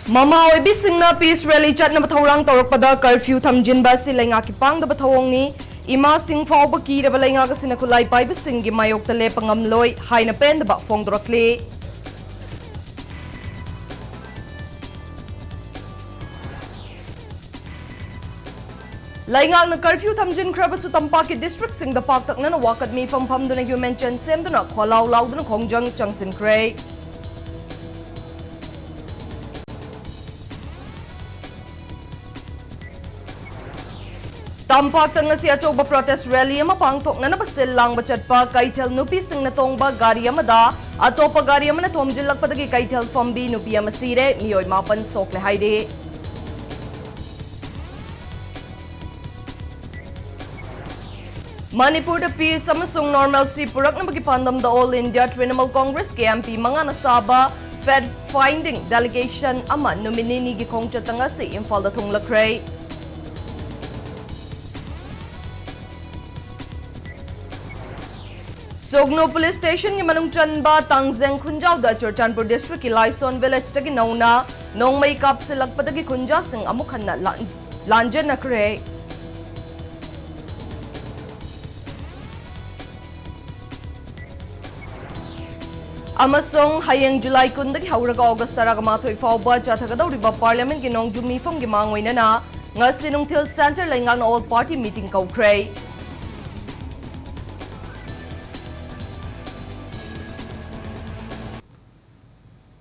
Mama oibisingna peace rally chatna bathorang torokpada curfew thamjinba si lenga ki pangda bathawongni ima sing fawba ki reba lenga ka sina kulai pai bisingi mayok tale pangamloi haina penda ba fongdrakle Laingang na curfew thamjin kraba su tampa ki district sing da pak takna na wakat mi pam duna human chen sem duna kholaw law duna khongjang changsin kray Tampak tengah si acoba protest rally ama pangtok na nabasil lang bachatpa kaithel nupi sing natongba gari amada atopa gari amana thomjilak padagi kaithel fombi nupi amasire miyoy mapan sokle haide Manipur da peace amasung normalcy purak na bagi pandam da All India Trinamool Congress KMP mga nasaba Fed finding delegation ama nominee ni gikongcha tanga si Imphal da thunglakray Sogno Police Station ki manungchan ba Tangzeng Khunjaw da Churchanpur District ki Laison Village tagi nauna nong may kapsilag padagi khunja sing amukhan na lanjan na kre Amasong hayang July kundagi hauraga August taraga mathoi fawba chathagadauriba Parliament ki nong jumi fam ki mangoy na nga sinungthil center laingang na all party meeting kaukray